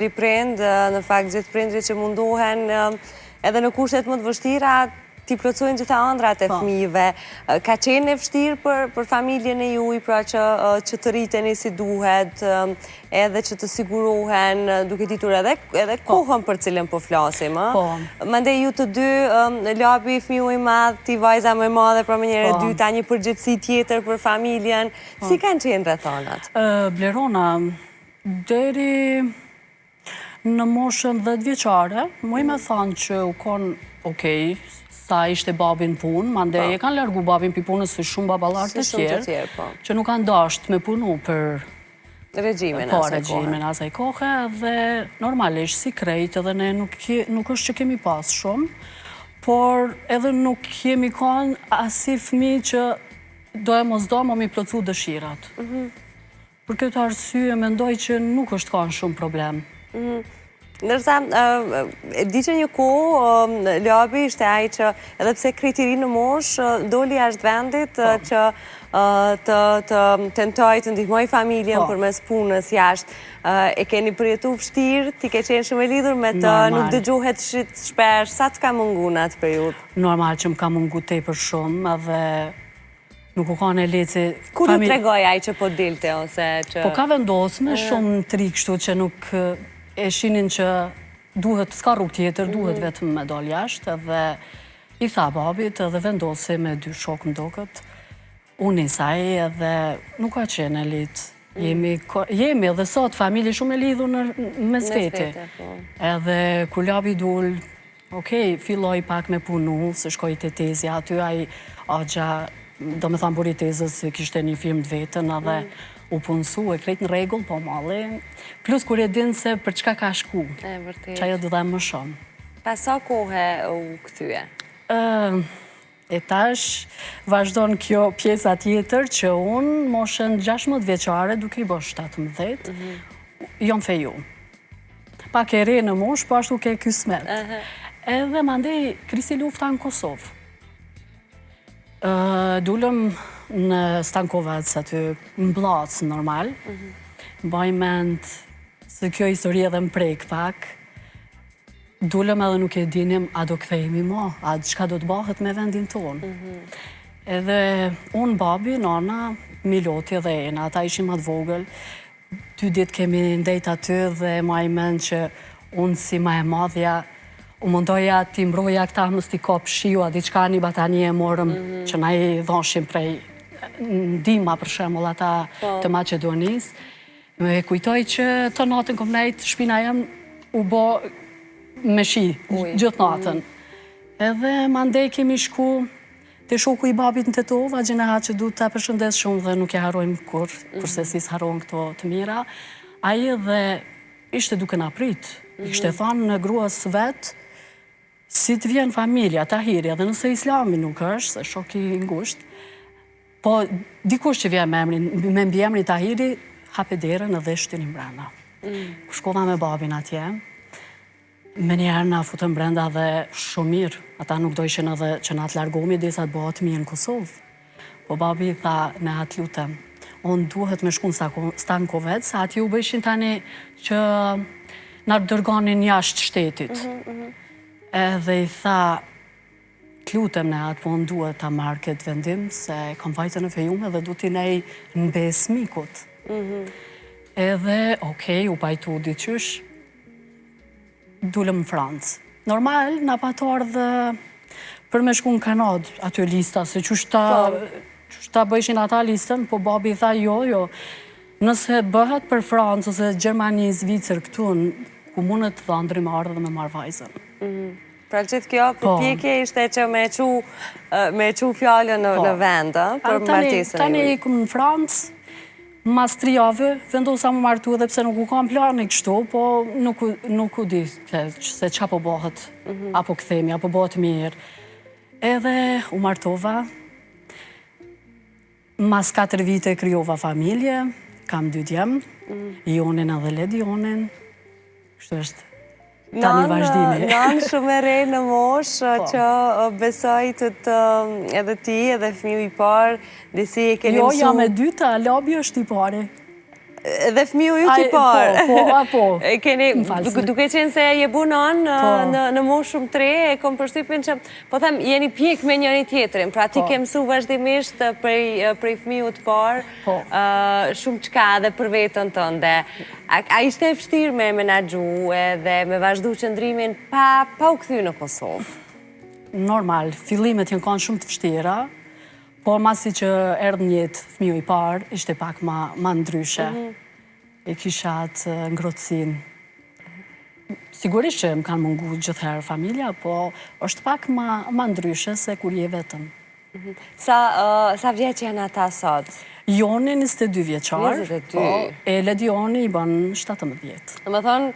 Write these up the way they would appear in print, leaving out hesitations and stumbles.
Riprind, në fakt gjithë prindrit që mundohen edhe në kushtet më të vështira t'i plotësojnë gjitha ëndrat e fëmijëve. Ka qenë e vështirë për familjen e juaj, pra që të rriteni si duhet, edhe që të sigurohen, duke ditur edhe kohën për cilën po flasim. Mandej ju të dy, labi fëmiu i madh, ti vajza më e madhe, pra më njëre dyta, një përgjegjësi tjetër për familjen. Si kanë qenë rrethonat? Blerona, deri në moshën 10 vjeçare, mu i me thanë që u konë okej, sa ishte babin punë, mandej e kanë largu babin për punës së shumë babalar të tjerë, që nuk kanë dasht me punu për regjimin asaj kohë, dhe normalisht si krejt edhe ne nuk është që kemi pas shumë, por edhe nuk kemi kanë asi fëmi që do e mos do më mi plotësu dëshirat. Për këtë arsye mendoj që nuk është kanë shumë problem. Nërsa, di që një kohë, labi ishte ai që edhe pse kriti ri në mosh, doli jashtë vendit që të tentoj të ndihmoj familjen përmes punës jashtë. E keni përjetu vështirë, ti ke qenë shumë e lidhur me të, nuk dëgjohet shpesh, sa të ka mungu në atë periudhë? Normal që më ka mungu tepër shumë, edhe nuk u kanë e leci... Kur ju tregoj ai që po dilte, ose që... Po ka vendosme shumë tri kështu që nuk e shinin që duhet, s'ka rrugë tjetër, duhet vetëm me dal jashtë, edhe i tha babit edhe vendosi me 2 shokë më dokët, unë i saj edhe nuk ka qenë e litë. Jemi edhe sot familje shumë e lidhur me sveti. Edhe kur labi dul, okej, filloj pak me punu, se shkoj të tezja, aty ai agja, do me thamë buri tezës, kishte një firmë të vetën, edhe u punësu, e krejt në regull, po mali, plus kur e dinë se për çka ka shku, që ajo dhe më shumë. Pas sa kohë u këthyje? E tash, vazhdon kjo pjesa tjetër që unë, moshën 16 vjeçare, duke i bosh 17, jom feju. Pak e re në mosh, po ashtu ke kysmet. Edhe mandej krisi lufta në Kosovë. Dullëm në Stankovac aty, në Blacë normal, baj mend se kjo histori edhe më prejk pak, dullëm edhe nuk e dinim a do kthejemi ma, a qka do të bëhet me vendin tonë. Edhe unë, babi, nana, Miloti edhe Ena, ata ishim atë vogël, 2 ditë kemi ndejt aty dhe ma i mend që unë si ma e madhja, u mundoja ti mbroja këta mës t'i kop shiu, a diqka një batanie e morëm që na i dhashim prej ndima për shemull ata të Macedonis. Me kujtoj që të natën kom nejt, shpina jem u bo me shi, gjithë natën. Edhe mandej kemi shku të shoku i babit në Tetova, Gjineha që du të përshëndes shumë dhe nuk e harojmë kur, kurse si s'harojmë këto të mira. Aje dhe ishte duke na prit, ishte thanë në gruas vetë, si të vjen familja, Tahiri, edhe nëse Islami nuk është, se shoki ngusht, po dikush që vjen me mbi emrin Tahiri, hape derën edhe shtin i mbrenda. Kur shkova me babin atje, me njerë na futën brenda dhe shumë mirë, ata nuk dojshin edhe që na të largomi dhe sa të bëhat mirë në Kosovë. Po babi tha, ne atë lutem, unë duhet me shku në Stankovec, sa ati u bëjshin tani që na dërgonin jashtë shtetit. Edhe i tha, t'lutem ne atë, po në duhet ta marrë këtë vendim, se kam vajtën e fejume dhe du t'i nej në besmikut. Edhe, okej, u pajtu diqysh, dulem në Francë. Normal, na patar dhe për me shku në Kanadë, aty lista, se qështa bëjshin ata listën, po babi i tha, jo, nëse bëhet për Francë, ose Gjermani, Zvicër, këtu, ku mundet të dhëndri me ardhë dhe me marrë vajzën. Pra gjithë kjo përpjekje ishte që me qu fjallën në vend, për martesën e Tani ikum në Francë, mas 3 javë, vendosa më martu edhe pse nuk u kam plani kështu, po nuk u di se qa po bëhet, apo këthemi, apo bëhet mirë. Edhe u martova, mas 4 vite kryova familje, kam 2 djemë, Jonin edhe Ledionin, kështu është. Tani vazhdimi. Nanë shumë e re në mosh, që besoj të edhe ti, edhe fëmiu i parë, dhe si e keni mësu... Jo, jam e dyta, labi është i pari. Dhe fëmiu ju që parë. Po. Duke qenë se je bunon në moshëm 3, e kom përshtypjen që, po them, jeni pjek me njëri tjetrin, pra ti ke mësu vazhdimisht prej fëmiu të parë, shumë qka dhe për vetën tënde. A ishte e vështirë me menaxhu edhe me vazhdu qëndrimin pa u kthy në Kosovë? Normal, fillimet janë kanë shumë të vështira, por masi që erdhë në jetë fëmiu i parë, ishte pak ma ndryshe. E kisha atë ngrohtësinë. Sigurisht që më kanë mungu gjithherë familja, po është pak ma ndryshe se kur je vetëm. Sa vjeç janë ata sot? Joni 22 vjeçar, 22. e Ledioni i bën 17. Dhe më thonë,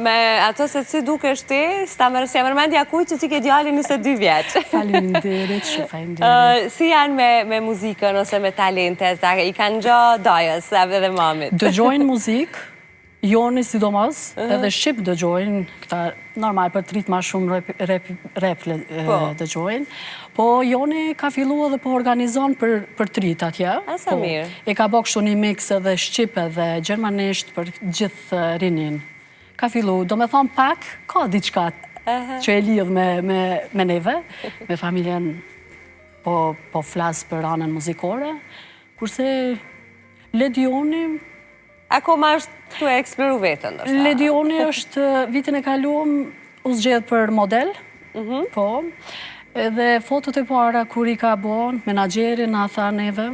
me ato se si duke shti, s'ta mërmendja kuj që ti ke djali 22 vjeç. Faleminderit, shumë faleminderit. Si janë me muzikën ose me talentet? I kanë gjo dajës edhe mamit? Dëgjojnë muzikë, Joni sidomos, edhe Shqip dëgjojnë, këta normal për trit ma shumë rap dëgjojnë, po Joni ka fillu edhe po organizon për trit atje. Asa mirë. E ka bo kështu një mix edhe Shqip edhe Gjermanisht për gjithë rinin. Ka fillu, do me thonë pak, ka diçka që e lidh me neve, me familjen po flasë për anën muzikore, kurse Ledioni... Akoma është të e eksploru vetën, nështë? Ledioni është vitin e kaluam u zgjedh për model, po, edhe fotot e para kur i ka bon, menagjeri na tha neve,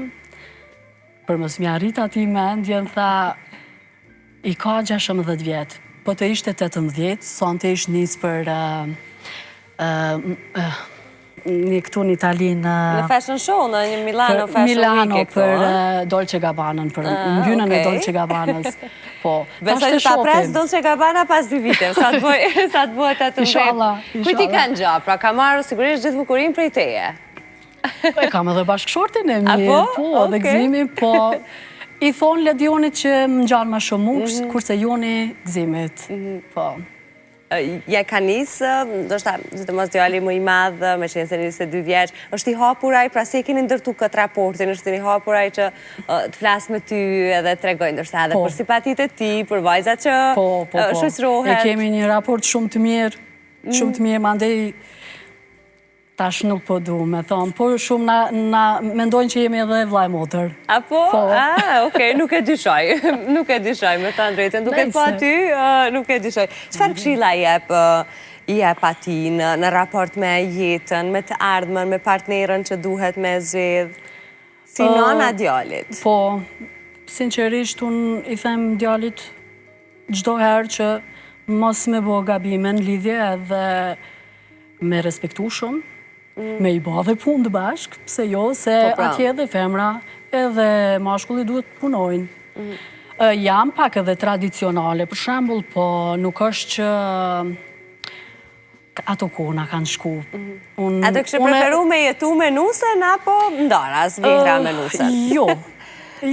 për mos mja arrit ati mendjen, tha, i ka 16 vjetë, po të ishte 18, son të ishte njës për një këtu në Itali në fashion show, në një Milano Fashion Week. Milano për Dolce Gabbana, për mbynën e Dolce Gabbana's. Besoj të ta pres Dolce Gabbana pas 2 vite, sa të bëhet atë mbet. Kujt i kanë gja, pra ka marrë sigurisht gjithë bukurin prej teje. E kam edhe bashkëshortin e mirë, po, dhe gëzimi, po. I thonë Ledionit që më gjanë ma shumë mush, kurse Joni gëzimit, po. Ja ka nisë, do shta, zëtë mos djali më i madhë, me qenë se 22 vjeç, është i hapuraj, pra si e keni ndërtu këtë raportin, është i hapuraj që të flasë me ty edhe të regojnë, do shta edhe për simpatit e ti, për vajzat që shusrohet. E kemi një raport shumë të mirë, ma ndej, tash nuk po du me thonë, por shumë na mendojnë që jemi edhe vlaj motër. A po? Okej, nuk e dyshoj, me të ndrejten, duke po aty, nuk e dyshoj. Qëfar këshilla i jep ati në raport me jetën, me të ardhmen, me partnerën që duhet me zxedh, si nona djalit? Po, sinqerisht, unë i them djalit gjdo herë që mos me bo gabimen lidhje edhe me respektu shumë, me i ba dhe punë të bashk, pse jo, se atje edhe femra edhe mashkulli duhet punojnë. Jam pak edhe tradicionale, për shembull, po nuk është që ato kona kanë shku. A të kështë preferu me jetu me nusen, apo ndaras vihra me nusen?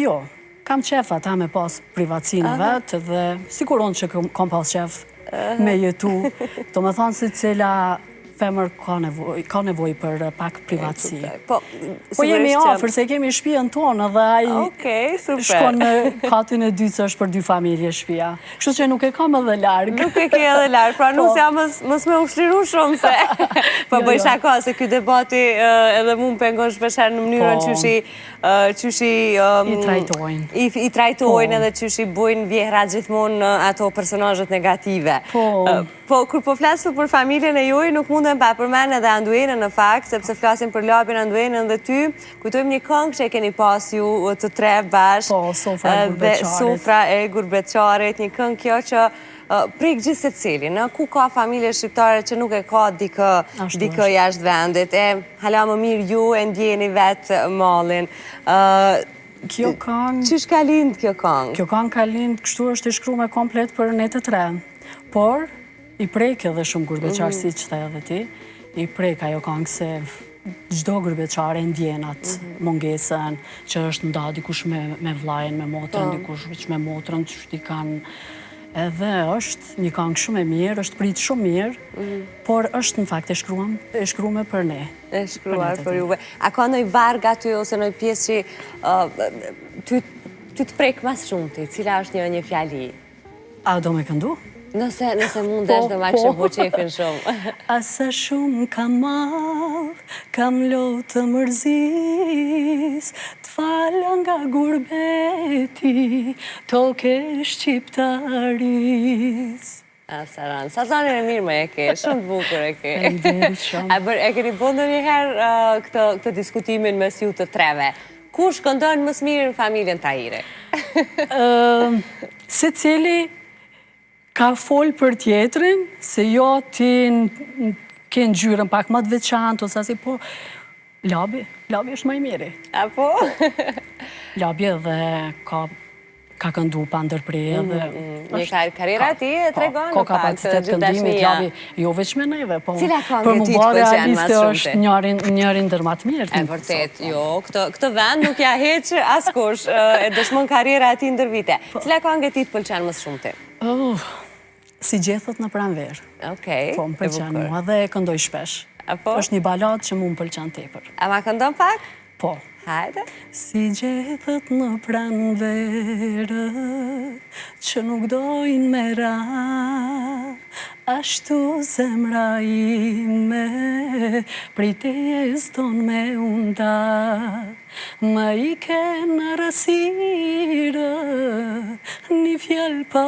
Jo. Kam qef ata me pas privatësinë vetë, dhe siguron që kam pas qef me jetu. Do me thonë se cila femër ka nevoj për pak privatësi. Po jemi ofër, se kemi shtëpinë tonë dhe ai shkon në katin e dytë, është për 2 familje shtëpia. Kështu që nuk e kam edhe largë. Nuk e ke edhe largë, pra nusja mës me ushtriru shumë se... Po bëj shaka, se kjo debati edhe mu më pengon shpesher në mënyrën qyshi... I trajtojnë edhe qyshi bujnë vjehra gjithmonë ato personazhet negative. Po, kur po flasë për familjen e juaj, nuk mundem pa përmen edhe Anduenën në fakt, sepse flasim për Lapin, Anduenën dhe ty, kujtojmë një këngë që e keni pas ju të 3 bashkë. Po, Sofra e Gurbeqarit, një këngë kjo që prek gjithë se cili, në ku ka familje shqiptare që nuk e ka dikë jashtë vendit, hala më mirë ju e ndjeni vetë mallin. Kjo këngë... Qysh ka lind kjo këngë? Kjo këngë ka lind, kështu është i shkruar komplet për ne të 3. Por, i prek edhe shumë Gurbeqar, si që të edhe ti, i prek ajo këngë se gjdo Gurbeqar e ndjenat mungesën, që është nda dikush me vlajen, me motrën, dikush me motrën, që shti kanë... Edhe është një këngë shumë e mirë, është pritë shumë mirë, por është në fakt e shkruame për ne. E shkruar për juve. A ka nëj varg aty, ose nëj pjesë që ty ty të prek mas shumë ti, cila është një fjali? A do me këndu? Nëse mundesh dhe ma kështë po qefin shumë. Asa shumë kam madh, kam lo të mërzis, të falë nga gurbeti, toke shqiptaris. Saran, sa zanin e mirë me e ke, shumë të bukur e ke. Faleminderit shumë. E keni bëndu njëherë këtë diskutimin mes ju të treve. Kush këndon mësë mirë në familjen Tahiri? Se cili ka folë për tjetrin, se jo ti ke ngjyrën pak më të veçantë, ose asi, po, Labi është më i miri. Apo? Labi edhe ka këndu pa ndërprerje dhe... Një karriera ti e tregon Ka kapacitet këndimit, Labi, jo veç me neve, po... Cila këngë ti të pëlqen mas shumë është njërin ndër më të mirë. E vërtet, jo, këtë vend nuk ja heq askush, e dëshmon karriera e ti ndër vite. Cila këngë ti të pëlqen mas shumë ti? Si gjethet në pranverë. Okej, Po, më pëlqen mua dhe e këndoj shpesh. Apo? Është një balad që mu më pëlqen tepër. A ma këndon pak? Po. Hajde. Si gjethet në pranverë që nuk dojnë me ra, ashtu zemra ime prej teje s'don me unda, më i ke në rësirë një fjallë pa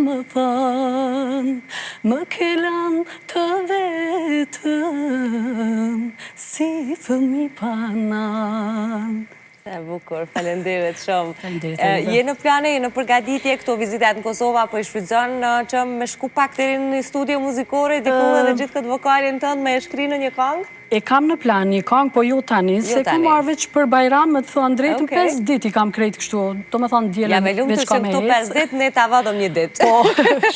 më thanë, më kelan të vetëm si fëmi panan. E bukur, falenderit shumë. Falenderit. Je në plane, je në përgatitje këto vizitat në Kosova, po i shfrytëzon që me shku pak të rinë një studio muzikore, diku edhe gjithë këtë vokalin tënë me e shkri në një këngë? E kam në plan një këngë, po jo tani, se ku marrë veç për Bajram, me të thënë drejtën 5 dit i kam krejt kështu, do me thënë djelën Ja me lumë të veç ka që me këtu 5 dit, ne ta vadëm një dit. Po,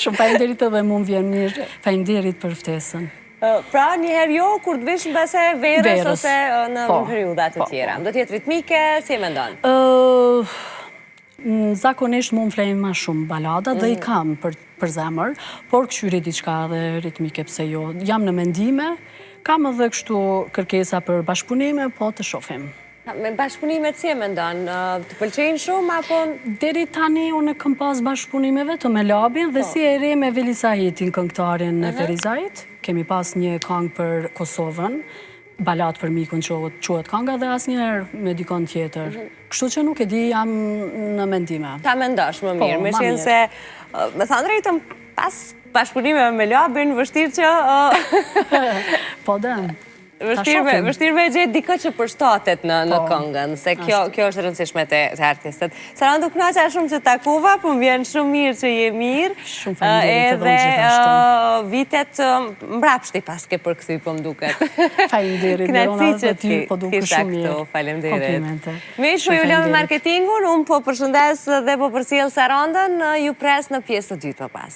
shumë falenderit edhe mu më vjen mirë, falenderit për ftesën. Pra njëherë jo, kur të vish në bese verës ose në periudat të tjera. Do t'jetë ritmike, si e me ndonë? Zakonisht mu më flejnë ma shumë balada dhe i kam për zemër, por këshyri diçka dhe ritmike pse jo. Jam në mendime, kam edhe kështu kërkesa për bashkëpunime, po të shofim. Me bashkëpunimet si e me ndonë? Të pëlqejnë shumë, apo... Deri tani unë kam pas bashkëpunime vetëm me Labin dhe si e re me Veli Sahitin, këngëtarin e Ferizajt. Kemi pas një këngë për Kosovën, balat për mikun quhet kënga dhe asnjëherë me dikon tjetër. Kështu që nuk e di, jam në mendime. Ta mendosh më mirë, me qenë se, me thënë drejtëm, pas bashkëpunime me Labin, vështirë që... Po dhe... Vështirë me gjithë dikë që përshtatet në këngën, se kjo është rëndësishme të artistët. Sarando, kënaqja shumë që takova, po më vjen shumë mirë që je mirë. Shumë falenderit edhe gjithashtu. Vitet mbrapshti pas ke përkthy, po më duket. Falenderit, Verona, dhe ty po duke shumë mirë. Falenderit. Komplimente. Miq, po ju lëm me marketingun, unë po përshëndes dhe po përcjell Sarandën, ju pres në pjesë të dytë më pas.